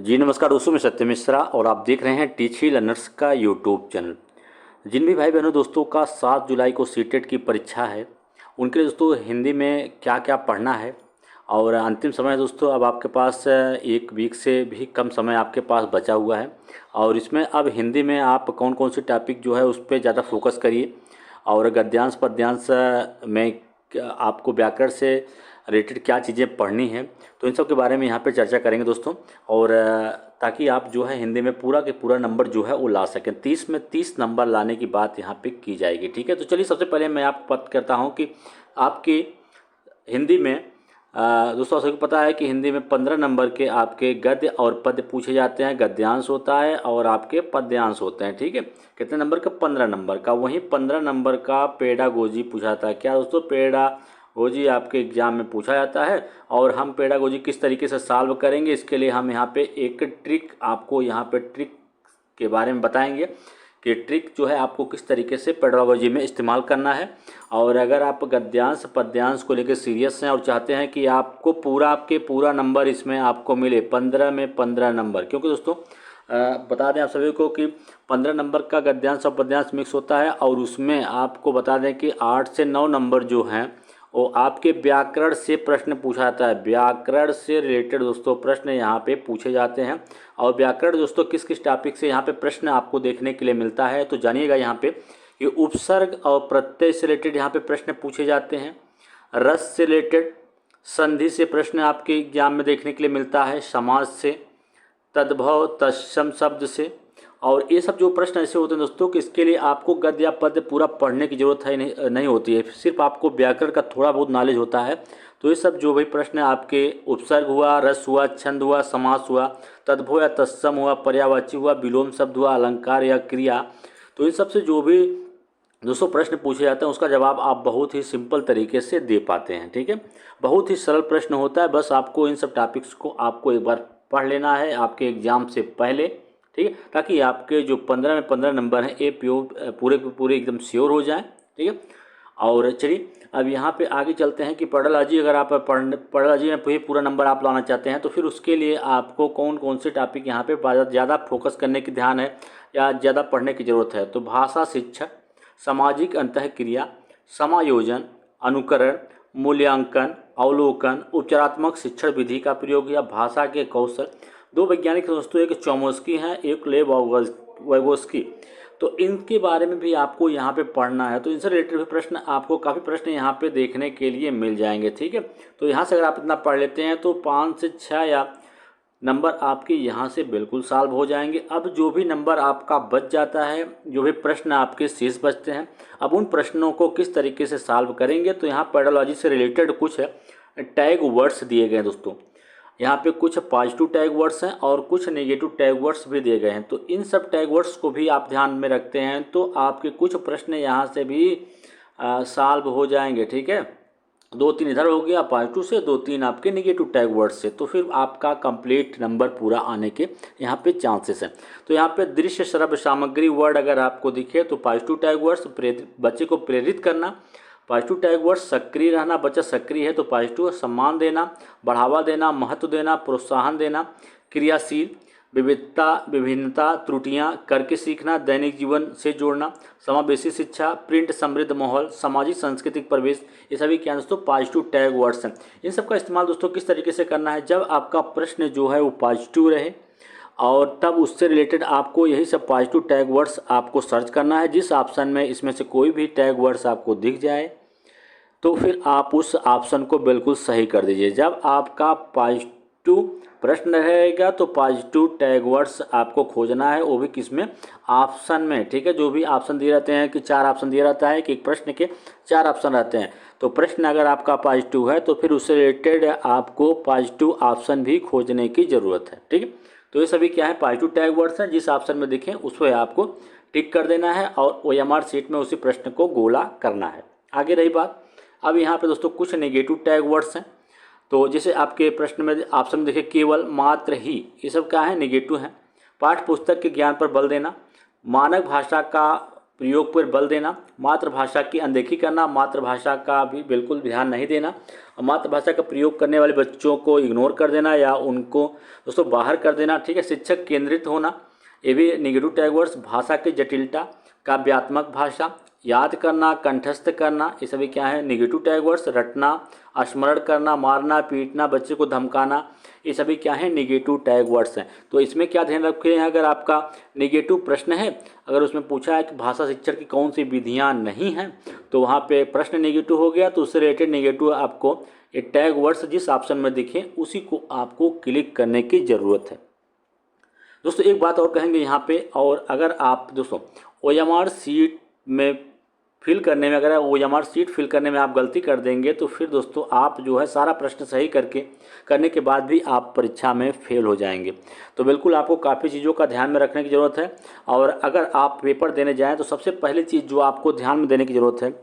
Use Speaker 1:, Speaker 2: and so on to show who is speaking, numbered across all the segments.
Speaker 1: जी नमस्कार दोस्तों, मैं सत्य मिश्रा और आप देख रहे हैं टीची लर्नर्स का यूट्यूब चैनल। जिन भी भाई बहनों दोस्तों का 7 जुलाई को सीटेट की परीक्षा है, उनके लिए दोस्तों हिंदी में क्या क्या पढ़ना है और अंतिम समय है दोस्तों। अब आपके पास 1 वीक से भी कम समय आपके पास बचा हुआ है और इसमें अब हिंदी में आप कौन कौन सी टॉपिक जो है उस पर ज़्यादा फोकस करिए। और गद्यांश पद्यांश में आपको व्याकरण से रिलेटेड क्या चीज़ें पढ़नी है, तो इन सब के बारे में यहाँ पे चर्चा करेंगे दोस्तों। और ताकि आप जो है हिंदी में पूरा के पूरा नंबर जो है वो ला सकें। 30 में 30 नंबर लाने की बात यहाँ पे की जाएगी, ठीक है। तो चलिए सबसे पहले मैं आपको बात करता हूँ कि आपकी हिंदी में दोस्तों सबको पता है कि हिंदी में 15 नंबर के आपके गद्य और पद्य पूछे जाते हैं। गद्यांश होता है और आपके पद्यांश होते हैं, ठीक है। कितने नंबर का? 15 नंबर का। वहीं 15 नंबर का पेडागोजी पूछा जाता है। क्या दोस्तों? पेडागोजी आपके एग्जाम में पूछा जाता है। और हम पेडागोजी किस तरीके से सॉल्व करेंगे, इसके लिए हम यहाँ पे एक ट्रिक आपको यहाँ पे ट्रिक के बारे में बताएंगे कि ट्रिक जो है आपको किस तरीके से पेडागोजी में इस्तेमाल करना है। और अगर आप गद्यांश पद्यांश को लेकर सीरियस हैं और चाहते हैं कि आपको पूरा नंबर इसमें आपको मिले, 15 में 15 नंबर, क्योंकि दोस्तों बता दें आप सभी को कि 15 नंबर का गद्यांश और पद्यांश मिक्स होता है। और उसमें आपको बता दें कि 8 से 9 नंबर जो हैं वो आपके व्याकरण से प्रश्न पूछा जाता है। व्याकरण से रिलेटेड दोस्तों प्रश्न यहाँ पे पूछे जाते हैं। और व्याकरण दोस्तों किस किस टॉपिक से यहाँ पे प्रश्न आपको देखने के लिए मिलता है, तो जानिएगा यहाँ पे कि उपसर्ग और प्रत्यय से रिलेटेड यहाँ पे प्रश्न पूछे जाते हैं। रस से रिलेटेड, संधि से प्रश्न आपके एग्जाम में देखने के लिए मिलता है। समाज से, तद्भव तत्सम शब्द से। और ये सब जो प्रश्न ऐसे होते हैं दोस्तों कि इसके लिए आपको गद्य या पद्य पूरा पढ़ने की ज़रूरत है नहीं होती है, सिर्फ आपको व्याकरण का थोड़ा बहुत नॉलेज होता है। तो ये सब जो भी प्रश्न आपके उपसर्ग हुआ, रस हुआ, छंद हुआ, समास हुआ, तद्भव या तत्सम हुआ, पर्यायवाची हुआ, विलोम शब्द हुआ, अलंकार या क्रिया, तो इन सब से जो भी दोस्तों प्रश्न पूछे जाते हैं उसका जवाब आप बहुत ही सिंपल तरीके से दे पाते हैं, ठीक है। बहुत ही सरल प्रश्न होता है। बस आपको इन सब टॉपिक्स को आपको एक बार पढ़ लेना है आपके एग्ज़ाम से पहले, ठीक है, ताकि आपके जो 15 में 15 नंबर हैं ये पूरे के पूरे एकदम श्योर हो जाएं, ठीक है। और चलिए अब यहाँ पे आगे चलते हैं कि पेडोलॉजी, अगर आप पेडोलॉजी में पूरा नंबर आप लाना चाहते हैं तो फिर उसके लिए आपको कौन कौन से टॉपिक यहाँ पे ज़्यादा फोकस करने की ध्यान है या ज़्यादा पढ़ने की ज़रूरत है। तो भाषा शिक्षा, सामाजिक अंतःक्रिया, समायोजन, अनुकरण, मूल्यांकन, अवलोकन, उपचारात्मक शिक्षण विधि का प्रयोग या भाषा के कौशल। दो वैज्ञानिक दोस्तों, एक चोमस्की हैं, एक लेव वाइगोस्की। तो इनके बारे में भी आपको यहाँ पे पढ़ना है। तो इनसे रिलेटेड भी प्रश्न आपको काफ़ी प्रश्न यहाँ पे देखने के लिए मिल जाएंगे, ठीक है। तो यहाँ से अगर आप इतना पढ़ लेते हैं तो 5 से 6 या नंबर आपके यहाँ से बिल्कुल सॉल्व हो जाएंगे। अब जो भी नंबर आपका बच जाता है, जो भी प्रश्न आपके शेष बचते हैं, अब उन प्रश्नों को किस तरीके से सॉल्व करेंगे, तो यहाँ पेडोलॉजी से रिलेटेड कुछ टैग वर्ड्स दिए गए हैं दोस्तों। यहाँ पे कुछ पॉजिटिव टैग वर्ड्स हैं और कुछ नेगेटिव टैग वर्ड्स भी दिए गए हैं। तो इन सब टैग वर्ड्स को भी आप ध्यान में रखते हैं तो आपके कुछ प्रश्न यहाँ से भी सॉल्व हो जाएंगे, ठीक है। 2-3 इधर हो गया पॉजिटिव से, 2-3 आपके नेगेटिव टैग वर्ड से, तो फिर आपका कंप्लीट नंबर पूरा आने के यहाँ पे चांसेस हैं। तो यहाँ पे दृश्य श्रव्य सामग्री वर्ड अगर आपको दिखे तो पॉजिटिव टैग वर्ड्स, बच्चे को प्रेरित करना, पॉजिटिव टैग वर्ड्स, सक्रिय रहना, बच्चा सक्रिय है तो पॉजिटिव, सम्मान देना, बढ़ावा देना, महत्व देना, प्रोत्साहन देना, क्रियाशील, विविधता विभिन्नता, त्रुटियां, करके सीखना, दैनिक जीवन से जोड़ना, समावेशी शिक्षा, प्रिंट समृद्ध माहौल, सामाजिक सांस्कृतिक प्रवेश, ये सभी क्या दोस्तों पॉजिटिव टैग वर्ड्स हैं। इन सब का इस्तेमाल दोस्तों किस तरीके से करना है, जब आपका प्रश्न जो है वो पॉजिटिव रहे और तब उससे रिलेटेड आपको यही सब पॉजिटिव टैग वर्ड्स आपको सर्च करना है। जिस ऑप्शन में इसमें से कोई भी टैग वर्ड्स आपको दिख जाए तो फिर आप उस ऑप्शन को बिल्कुल सही कर दीजिए। जब आपका पॉजिटिव प्रश्न रहेगा तो पॉजिटिव टैग वर्ड्स आपको खोजना है, वो भी किस में, ऑप्शन में, ठीक है। जो भी ऑप्शन दिए रहते हैं कि 4 ऑप्शन दिया रहता है कि एक प्रश्न के 4 ऑप्शन रहते हैं, तो प्रश्न अगर आपका पॉजिटिव है तो फिर उससे रिलेटेड आपको पॉजिटिव ऑप्शन भी खोजने की ज़रूरत है, ठीक है। तो ये सभी क्या है, पॉजिटिव टैग वर्ड्स हैं। जिस ऑप्शन में दिखें उस पर आपको टिक कर देना है और OMR शीट में उसी प्रश्न को गोला करना है। आगे रही बात, अब यहाँ पे दोस्तों कुछ नेगेटिव टैग वर्ड्स हैं। तो जैसे आपके प्रश्न में ऑप्शन में देखिए केवल, मात्र, ही, ये सब क्या है, नेगेटिव हैं। पाठ्य पुस्तक के ज्ञान पर बल देना, मानक भाषा का प्रयोग पर बल देना, मातृभाषा की अनदेखी करना, मातृभाषा का भी बिल्कुल ध्यान नहीं देना, मातृभाषा का प्रयोग करने वाले बच्चों को इग्नोर कर देना या उनको दोस्तों बाहर कर देना, ठीक है। शिक्षक केंद्रित होना, ये भी निगेटिव टैग वर्ड्स। भाषा की जटिलता, काव्यात्मक भाषा, याद करना, कंठस्थ करना, ये सभी क्या है, निगेटिव टैग वर्ड्स। रटना, स्मरण करना, मारना पीटना, बच्चे को धमकाना, ये सभी क्या है, निगेटिव टैग वर्ड्स हैं। तो इसमें क्या ध्यान रखें, अगर आपका निगेटिव प्रश्न है, अगर उसमें पूछा है कि भाषा शिक्षण की कौन सी विधियाँ नहीं हैं, तो वहाँ पे प्रश्न निगेटिव हो गया, तो उससे रिलेटेड निगेटिव आपको ये टैग वर्ड्स जिस ऑप्शन में दिखे उसी को आपको क्लिक करने की ज़रूरत है। दोस्तों एक बात और कहेंगे यहाँ पे, और अगर आप दोस्तों OMR सीट में फिल करने में, अगर OMR सीट फिल करने में आप गलती कर देंगे तो फिर दोस्तों आप जो है सारा प्रश्न सही करने के बाद भी आप परीक्षा में फेल हो जाएंगे। तो बिल्कुल आपको काफ़ी चीज़ों का ध्यान में रखने की ज़रूरत है। और अगर आप पेपर देने जाएँ तो सबसे पहली चीज़ जो आपको ध्यान में देने की ज़रूरत है,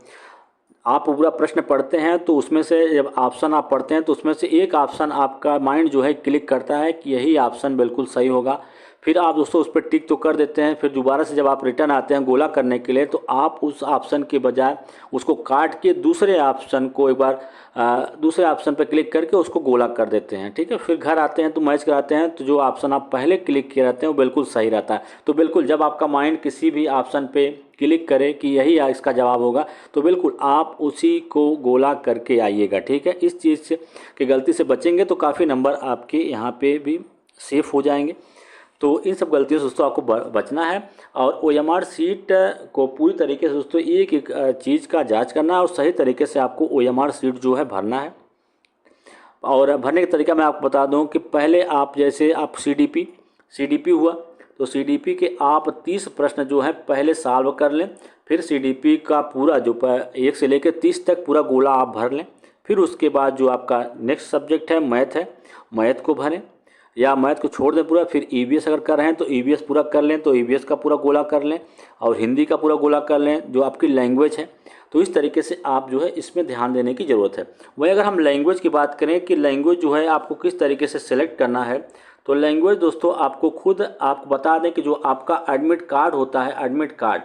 Speaker 1: आप पूरा प्रश्न पढ़ते हैं तो उसमें से जब ऑप्शन आप पढ़ते हैं तो उसमें से एक ऑप्शन आपका माइंड जो है क्लिक करता है कि यही ऑप्शन बिल्कुल सही होगा। फिर आप दोस्तों उस पर टिक तो कर देते हैं, फिर दोबारा से जब आप रिटर्न आते हैं गोला करने के लिए तो आप उस ऑप्शन के बजाय उसको काट के दूसरे ऑप्शन को एक बार दूसरे ऑप्शन पर क्लिक करके उसको गोला कर देते हैं, ठीक है। फिर घर आते हैं तो मैच कराते हैं, तो जो ऑप्शन आप पहले क्लिक किए रहते हैं वो बिल्कुल सही रहता है। तो बिल्कुल जब आपका माइंड किसी भी ऑप्शन पे क्लिक करे कि यही इसका जवाब होगा तो बिल्कुल आप उसी को गोला करके आइएगा, ठीक है। इस चीज़ से कि गलती से बचेंगे तो काफ़ी नंबर आपके यहाँ पे भी सेफ हो जाएंगे। तो इन सब गलतियों से दोस्तों आपको बचना है। और OMR सीट को पूरी तरीके से दोस्तों एक एक चीज़ का जांच करना है और सही तरीके से आपको OMR सीट जो है भरना है। और भरने का तरीका मैं आपको बता दूं कि पहले आप जैसे आप CDP हुआ तो CDP के आप 30 प्रश्न जो है पहले सॉल्व कर लें, फिर CDP का पूरा जो 1 से लेकर 30 तक पूरा गोला आप भर लें। फिर उसके बाद जो आपका नेक्स्ट सब्जेक्ट है मैथ को भरें, या मैथ को छोड़ दें पूरा। फिर EVS अगर कर रहे हैं तो EVS पूरा कर लें, तो EVS का पूरा गोला कर लें, और हिंदी का पूरा गोला कर लें जो आपकी लैंग्वेज है। तो इस तरीके से आप जो है इसमें ध्यान देने की ज़रूरत है। वही अगर हम लैंग्वेज की बात करें कि लैंग्वेज जो है आपको किस तरीके से सिलेक्ट करना है, तो लैंग्वेज दोस्तों आपको बता दें कि जो आपका एडमिट कार्ड होता है, एडमिट कार्ड,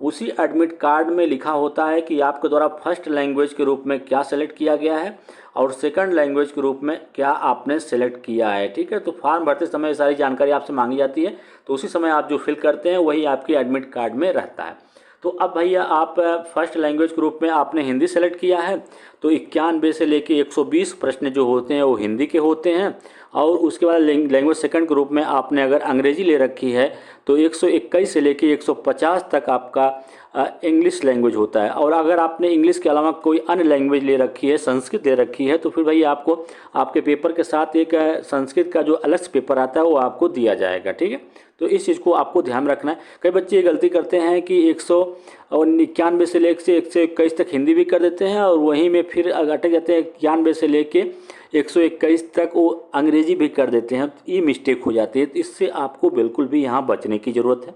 Speaker 1: उसी एडमिट कार्ड में लिखा होता है कि आपके द्वारा फर्स्ट लैंग्वेज के रूप में क्या सेलेक्ट किया गया है और सेकंड लैंग्वेज के रूप में क्या आपने सेलेक्ट किया है, ठीक है। तो फॉर्म भरते समय सारी जानकारी आपसे मांगी जाती है, तो उसी समय आप जो फिल करते हैं वही आपके एडमिट कार्ड में रहता है। तो अब भैया आप फर्स्ट लैंग्वेज के रूप में आपने हिंदी सेलेक्ट किया है, तो 91 से लेके 120 प्रश्न जो होते हैं वो हिंदी के होते हैं। और उसके बाद लैंग्वेज सेकंड के रूप में आपने अगर अंग्रेजी ले रखी है तो 121 से लेके 150 तक आपका इंग्लिश लैंग्वेज होता है। और अगर आपने इंग्लिश के अलावा कोई अन्य लैंग्वेज ले रखी है, संस्कृत ले रखी है, तो फिर भाई आपको आपके पेपर के साथ एक संस्कृत का जो अलग से पेपर आता है वो आपको दिया जाएगा, ठीक है। तो इस चीज़ को आपको ध्यान रखना है। कई बच्चे ये गलती करते हैं कि 191 से लेकर 121 तक हिंदी भी कर देते हैं और वहीं में फिर अटक जाते हैं 91 से लेके 121 तक वो अंग्रेजी भी कर देते हैं, ये मिस्टेक हो जाती है। तो इससे आपको बिल्कुल भी यहाँ बचने की ज़रूरत है।